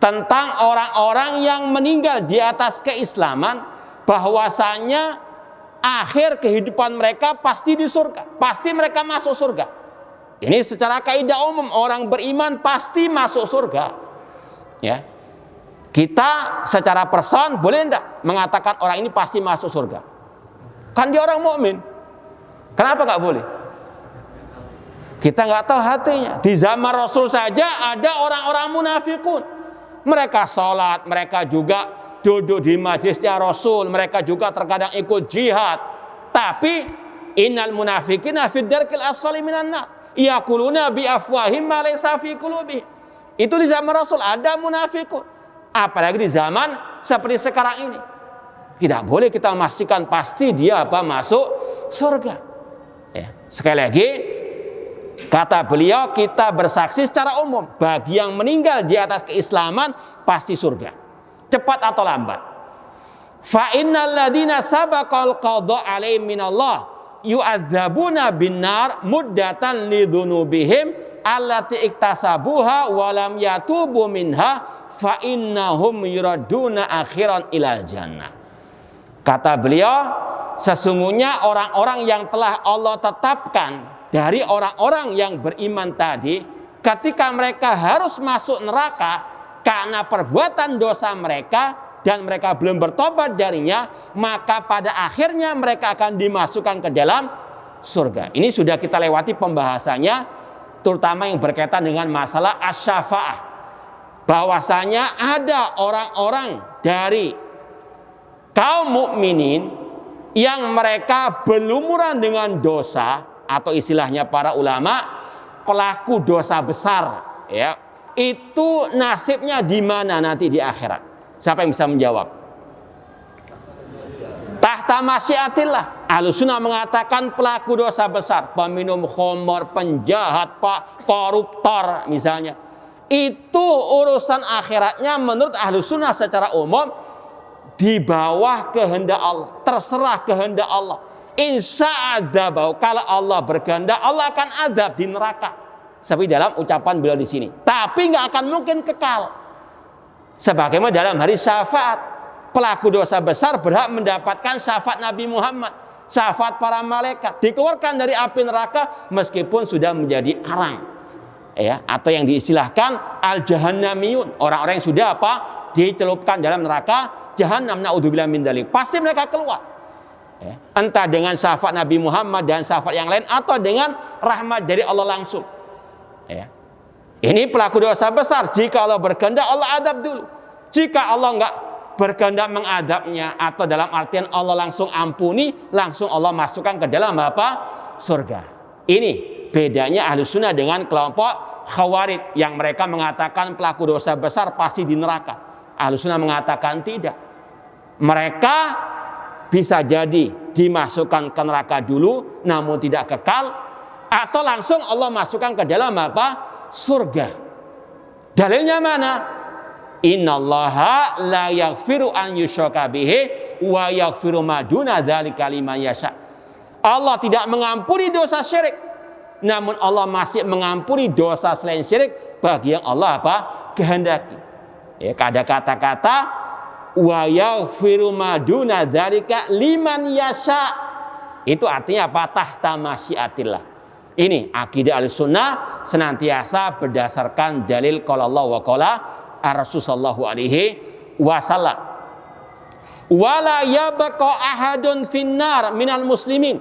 tentang orang-orang yang meninggal di atas keislaman bahwasanya akhir kehidupan mereka pasti di surga, pasti mereka masuk surga. Ini secara kaidah umum, orang beriman pasti masuk surga. Ya, kita secara person boleh enggak mengatakan orang ini pasti masuk surga? Kan dia orang mukmin. Kenapa nggak boleh? Kita nggak tahu hatinya. Di zaman Rasul saja ada orang-orang munafikun. Mereka sholat, mereka juga duduk di majlisnya Rasul, mereka juga terkadang ikut jihad. Tapi innal munafiqina fid darkil asfali minan nar. Yaquluna bi afwahim ma laysa fi qulubihim. Itu di zaman Rasul ada munafikun. Apalagi di zaman seperti sekarang ini. Tidak boleh kita memastikan pasti dia apa masuk surga. Ya. Sekali lagi, kata beliau, kita bersaksi secara umum bagi yang meninggal di atas keislaman pasti surga, cepat atau lambat. Fa innal ladina sabaqal qada alaihim minallah yu'adzabuna binnar muddatan lidzunubihim allati iktasabuha wa lam yatubu minha fa innahum yuraduna akhiran ilal jannah. Kata beliau, sesungguhnya orang-orang yang telah Allah tetapkan dari orang-orang yang beriman tadi, ketika mereka harus masuk neraka karena perbuatan dosa mereka dan mereka belum bertobat darinya, maka pada akhirnya mereka akan dimasukkan ke dalam surga. Ini sudah kita lewati pembahasannya, terutama yang berkaitan dengan masalah asy-syafa'ah. Bahwasanya ada orang-orang dari kaum mukminin yang mereka berlumuran dengan dosa, atau istilahnya para ulama pelaku dosa besar, ya. Itu nasibnya di mana nanti di akhirat? Siapa yang bisa menjawab? Tahta masyiatillah. Ahlussunnah mengatakan pelaku dosa besar, peminum khamar, penjahat, koruptor misalnya. Itu urusan akhiratnya menurut Ahlussunnah secara umum di bawah kehendak Allah, terserah kehendak Allah. Insya adzabau, kalau Allah berkehendak Allah akan azab di neraka. Seperti dalam ucapan beliau di sini. Tapi nggak akan mungkin kekal. Sebagaimana dalam hari syafaat, pelaku dosa besar berhak mendapatkan syafaat Nabi Muhammad, syafaat para malaikat, dikeluarkan dari api neraka meskipun sudah menjadi arang, ya, atau yang diistilahkan al-jahannamiyun, orang-orang yang sudah apa? Dicelupkan dalam neraka jahannam, naudzubillah min dzalik. Pasti mereka keluar. Ya, entah dengan syafaat Nabi Muhammad dan syafaat yang lain atau dengan rahmat dari Allah langsung. Ya. Ini pelaku dosa besar. Jika Allah berkehendak Allah adab dulu. Jika Allah enggak berkehendak mengadabnya atau dalam artian Allah langsung ampuni, langsung Allah masukkan ke dalam apa? Surga. Ini bedanya Ahlussunnah dengan kelompok Khawarij yang mereka mengatakan pelaku dosa besar pasti di neraka. Ahlussunnah mengatakan tidak. Mereka bisa jadi dimasukkan ke neraka dulu namun tidak kekal, atau langsung Allah masukkan ke dalam apa? Surga. Dalilnya mana? Innallaha la yaghfiru an yushraka bihi wa yaghfiru ma duna dzalika liman yasha. Allah tidak mengampuni dosa syirik, namun Allah masih mengampuni dosa selain syirik bagi yang Allah apa? Kehendaki. Ya, ada kata-kata wa yaghfiru ma duna dzalika liman yasha. Itu artinya apa? Tahta masyiatillah. Ini akidah Ahlussunnah senantiasa berdasarkan dalil qala Allah wa qala Rasul sallallahu alaihi wasallam. Wala yabqa ahadun finnar minal muslimin.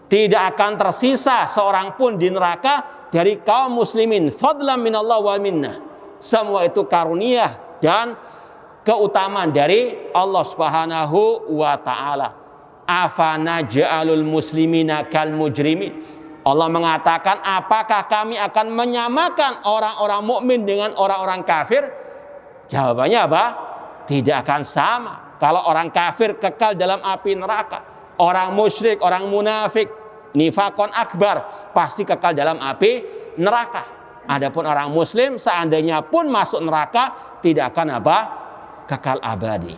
Tidak akan tersisa seorang pun di neraka dari kaum muslimin, fadlan minallah wa minnah. Semua itu karunia dan keutamaan dari Allah Subhanahu wa taala. Afana ja'alul muslimina kal mujrimin. Allah mengatakan, apakah kami akan menyamakan orang-orang mukmin dengan orang-orang kafir? Jawabannya apa? Tidak akan sama. Kalau orang kafir kekal dalam api neraka, orang musyrik, orang munafik, nifakon akbar, pasti kekal dalam api neraka. Adapun orang muslim seandainya pun masuk neraka, tidak akan apa? Kekal abadi.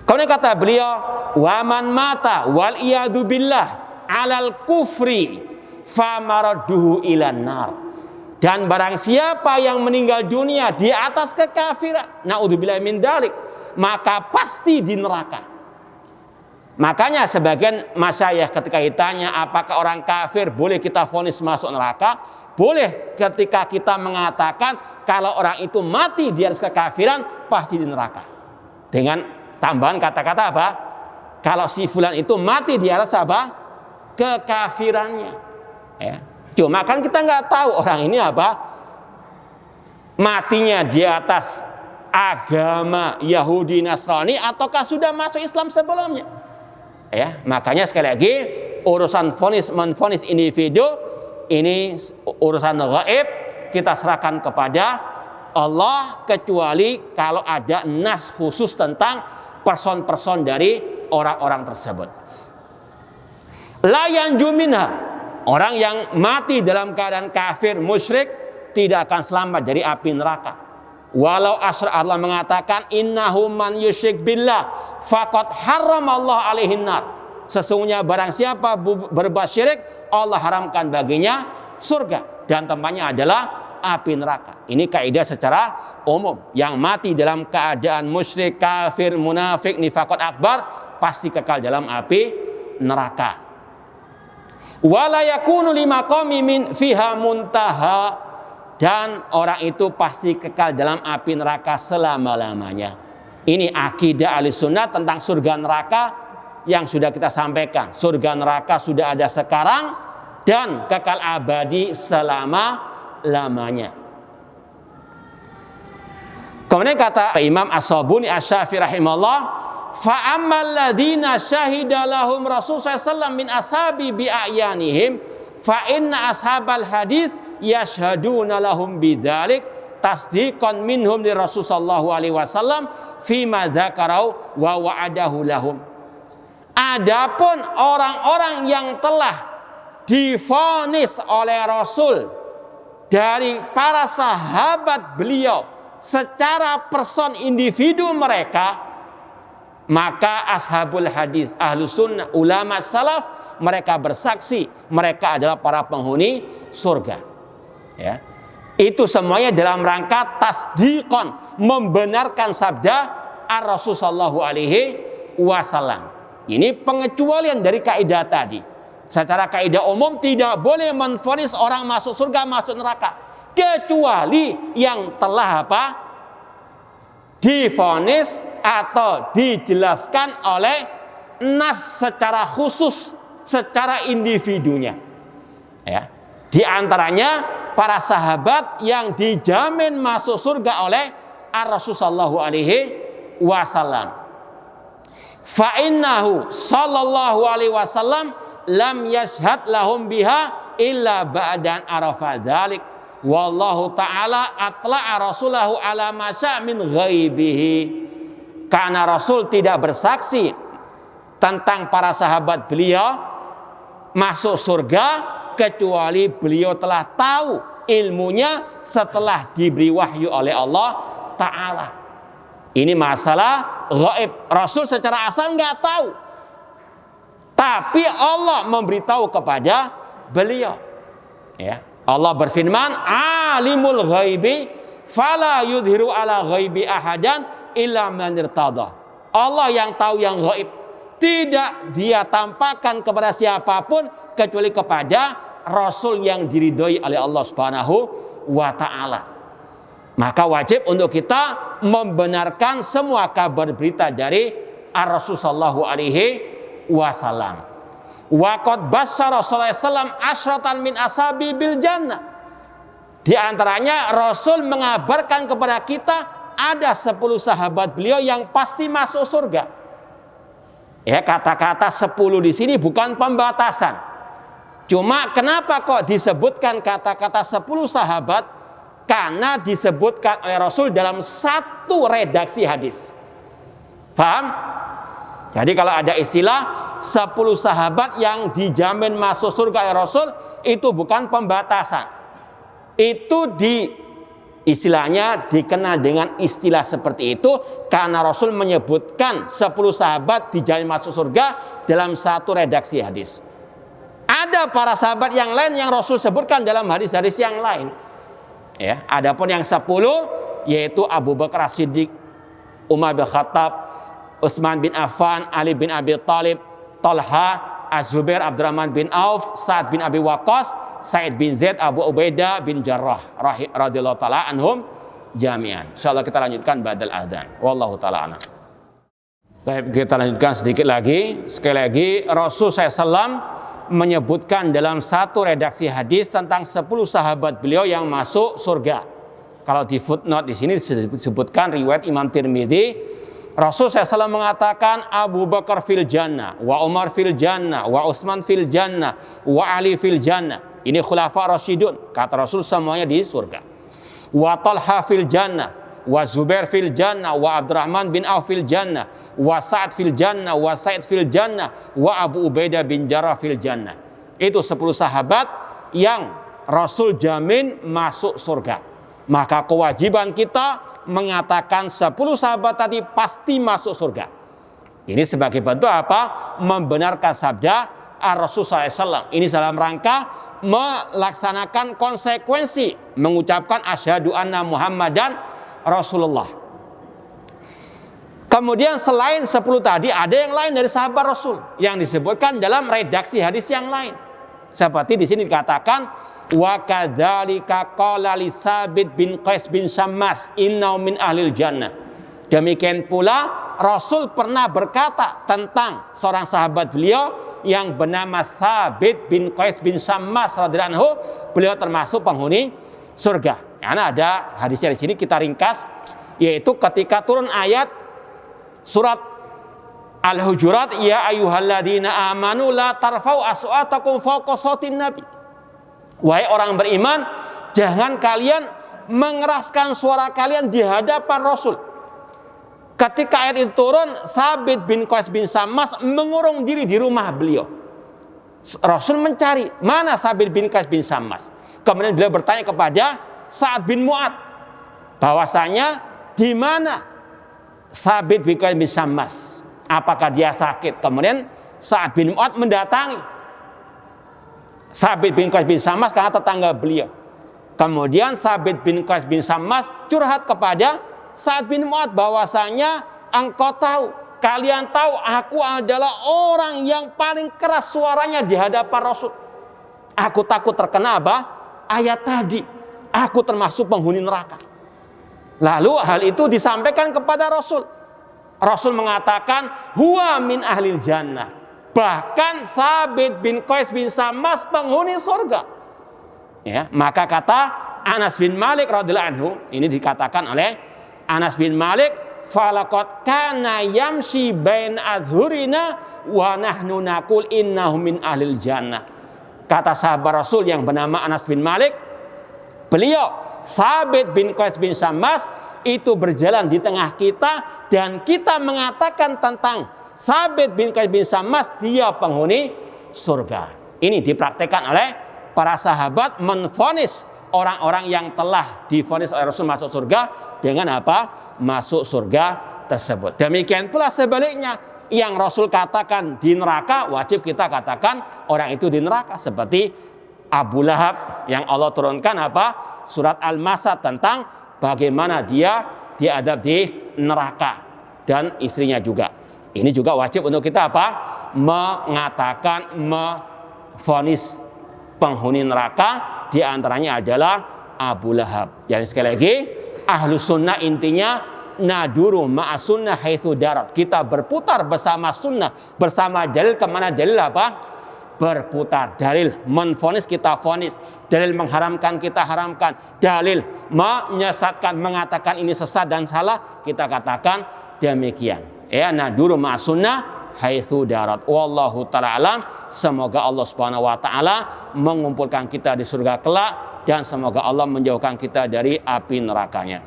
Kemudian kata beliau, waman mata wal iyadu billah alal kufri famaradduhu ilan nar. Dan barang siapa yang meninggal dunia di atas kekafiran, naudzubillah min dzalik, maka pasti di neraka. Makanya sebagian masyayikh ketika ditanya apakah orang kafir boleh kita vonis masuk neraka, boleh ketika kita mengatakan kalau orang itu mati di atas kekafiran pasti di neraka. Dengan tambahan kata-kata apa? Kalau si fulan itu mati di atas apa? Kekafirannya. Ya. Cuma kan kita nggak tahu orang ini apa? Matinya di atas agama Yahudi Nasrani ataukah sudah masuk Islam sebelumnya? Ya, makanya sekali lagi urusan menvonis individu ini urusan gaib, kita serahkan kepada Allah kecuali kalau ada nas khusus tentang person-person dari orang-orang tersebut. La yanju minha, orang yang mati dalam keadaan kafir musyrik tidak akan selamat dari api neraka. Walau asra, Allah mengatakan innahu man yusyrik billah faqad harramallahu alaihin nar. Sesungguhnya barang siapa berbuat syirik, Allah haramkan baginya surga dan tempatnya adalah api neraka. Ini kaidah secara umum. Yang mati dalam keadaan musyrik, kafir, munafik, nifakot akbar pasti kekal dalam api neraka. Wala yakunu limaqami min fiha muntaha, dan orang itu pasti kekal dalam api neraka selama-lamanya. Ini akidah Ahlussunnah tentang surga neraka yang sudah kita sampaikan. Surga neraka sudah ada sekarang dan kekal abadi selama-lamanya. Kemudian kata Imam As-Sabuni Asy-Syafi'i rahimahullah, fa ammal ladzina syahida lahum Rasul sallallahu alaihi wasallam min ashabi bi a'yanihim fa inna ashabal hadits yashhaduna lahum bidzalik tasdiqan minhum li Rasul sallallahu alaihi wasallam fi ma dzakarau wa wa'adahu lahum. Adapun orang-orang yang telah divonis oleh Rasul dari para sahabat beliau secara person individu mereka, maka ashabul hadis, ahlus sunnah, ulama salaf, mereka bersaksi mereka adalah para penghuni surga. Ya. Itu semuanya dalam rangka tasdiqan, membenarkan sabda ar-Rasul sallallahu alaihi wasallam. Ini pengecualian dari kaidah tadi. Secara kaidah umum tidak boleh menvonis orang masuk surga, masuk neraka, kecuali yang telah apa? Divonis atau dijelaskan oleh nas secara khusus, secara individunya. Ya. Di antaranya para sahabat yang dijamin masuk surga oleh Ar-Rasul sallallahu alaihi wasallam. Fa innahu sallallahu alaihi wasallam lam yashhad lahum biha illa ba'dan arafa dzalik. Wallahu ta'ala atla'a rasulahu ala ma syaa min ghaibihi. Karena Rasul tidak bersaksi tentang para sahabat beliau masuk surga kecuali beliau telah tahu ilmunya setelah diberi wahyu oleh Allah Ta'ala. Ini masalah gaib. Rasul secara asal nggak tahu, tapi Allah memberitahu kepada beliau. Ya. Allah berfirman, alimul ghaibi fala yudhiru ala ghaibi ahadan illa man irtada. Allah yang tahu yang gaib, tidak dia tampakkan kepada siapapun kecuali kepada Rasul yang diridhoi oleh Allah Subhanahu wa taala. Maka wajib untuk kita membenarkan semua kabar berita dari Ar-Rasul sallallahu alaihi wasallam. Wa qad basyara sallallahu alaihi wasallam asyratan min ashabi bil jannah. Di antaranya Rasul mengabarkan kepada kita ada 10 sahabat beliau yang pasti masuk surga. Ya, kata-kata 10 di sini bukan pembatasan. Cuma kenapa kok disebutkan kata-kata 10 sahabat? Karena disebutkan oleh Rasul dalam satu redaksi hadis. Paham? Jadi kalau ada istilah 10 sahabat yang dijamin masuk surga oleh Rasul, itu bukan pembatasan. Itu istilahnya dikenal dengan istilah seperti itu karena Rasul menyebutkan 10 sahabat dijamin masuk surga dalam satu redaksi hadis. Ada para sahabat yang lain yang Rasul sebutkan dalam hadis-hadis yang lain. Ya, adapun yang 10 yaitu Abu Bakar As-Siddiq, Umar bin Khattab, Utsman bin Affan, Ali bin Abi Thalib, Talha, Az-Zubair, Abdurrahman bin Auf, Sa'ad bin Abi Waqqas, Sa'id bin Zaid, Abu Ubaidah bin Jarrah radhiyallahu taala anhum jami'an. Insyaallah kita lanjutkan ba'dal adzan. Wallahu taala a'lam. Baik, kita lanjutkan sedikit lagi. Sekali lagi Rasul SAW menyebutkan dalam satu redaksi hadis tentang 10 sahabat beliau yang masuk surga. Kalau di footnote di sini disebutkan riwayat Imam Tirmidzi, Rasul SAW mengatakan Abu Bakar fil jannah, wa Umar fil jannah, wa Utsman fil jannah, wa Ali fil jannah. Ini khulafa rasyidun, kata Rasul semuanya di surga. Wa Talha fil jannah, wa Zubair fil jannah, wa Abdurrahman bin Auf fil jannah, wa Sa'ad fil jannah, wa Sa'id fil jannah, wa Abu Ubaidah bin Jarrah fil jannah. Itu 10 sahabat yang Rasul jamin masuk surga. Maka kewajiban kita mengatakan 10 sahabat tadi pasti masuk surga. Ini sebagai bentuk apa? Membenarkan sabda Rasul SAW. Ini dalam rangka melaksanakan konsekuensi mengucapkan asyhadu anna Muhammadan Rasulullah. Kemudian selain 10 tadi ada yang lain dari sahabat Rasul yang disebutkan dalam redaksi hadis yang lain. Seperti di sini dikatakan wa kadzalika qala li Tsabit bin Qais bin Syammas innahu min ahlil jannah. Demikian pula Rasul pernah berkata tentang seorang sahabat beliau yang bernama Tsabit bin Qais bin Syammas radhiyallahu anhu, beliau termasuk penghuni surga. Karena ada hadisnya di sini kita ringkas, yaitu ketika turun ayat surat Al-Hujurat, ya ayyuhalladzina amanu la tarfa'u aswatakum fawqa sautin nabi. Wahai orang beriman, jangan kalian mengeraskan suara kalian di hadapan Rasul. Ketika ayat itu turun, Tsabit bin Qais bin Syammas mengurung diri di rumah beliau. Rasul mencari mana Tsabit bin Qais bin Syammas. Kemudian beliau bertanya kepada Sa'ad bin Mu'adz, bahwasanya di mana Tsabit bin Qais bin Syammas? Apakah dia sakit? Kemudian Sa'ad bin Mu'adz mendatangi Tsabit bin Qais bin Syammas karena tetangga beliau. Kemudian Tsabit bin Qais bin Syammas curhat kepada Sa'ad bin Mu'adz bahwasanya engkau tahu, kalian tahu aku adalah orang yang paling keras suaranya di hadapan Rasul. Aku takut terkena apa? Ayat tadi. Aku termasuk penghuni neraka. Lalu hal itu disampaikan kepada Rasul. Rasul mengatakan huwa min ahlil jannah. Bahkan Tsabit bin Qais bin Syammas penghuni surga. Ya, maka kata Anas bin Malik radhiyallahu anhu, ini dikatakan oleh Anas bin Malik, falaqad kana yamshi bain adhurina wa nahnu naqul innahu min ahlil jannah. Kata sahabat Rasul yang bernama Anas bin Malik, beliau Tsabit bin Qais bin Syammas itu berjalan di tengah kita dan kita mengatakan tentang Tsabit bin Qais bin Syammas dia penghuni surga. Ini dipraktikkan oleh para sahabat menvonis orang-orang yang telah divonis oleh Rasul masuk surga dengan apa? Masuk surga tersebut. Demikian pula sebaliknya, yang Rasul katakan di neraka, wajib kita katakan orang itu di neraka. Seperti Abu Lahab yang Allah turunkan apa? Surat Al-Masad tentang bagaimana dia diadab di neraka dan istrinya juga. Ini juga wajib untuk kita apa? Mengatakan, memvonis penghuni neraka, di antaranya adalah Abu Lahab. Jadi sekali lagi, ahlu sunnah intinya naduru ma'as sunnah haitsu darat. Kita berputar bersama sunnah, bersama dalil kemana dalil apa? Berputar. Dalil menvonis kita vonis, dalil mengharamkan kita haramkan, dalil menyesatkan mengatakan ini sesat dan salah kita katakan demikian. Ya, naduru ma'as sunnah haitsu darat. Wallahu ta'ala alam. Semoga Allah Subhanahu wa taala mengumpulkan kita di surga kelak dan semoga Allah menjauhkan kita dari api nerakanya.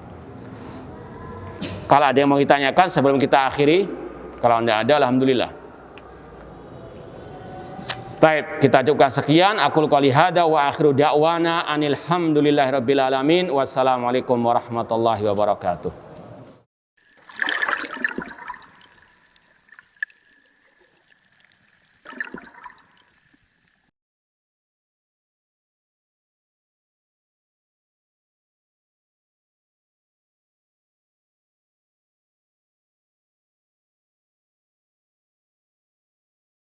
Kalau ada yang mau ditanyakan sebelum kita akhiri, kalau tidak ada alhamdulillah. Baik, kita cukupkan sekian. Aqul qouli hada wa akhiru da'wana anil hamdulillahirabbil alamin. Wassalamualaikum warahmatullahi wabarakatuh.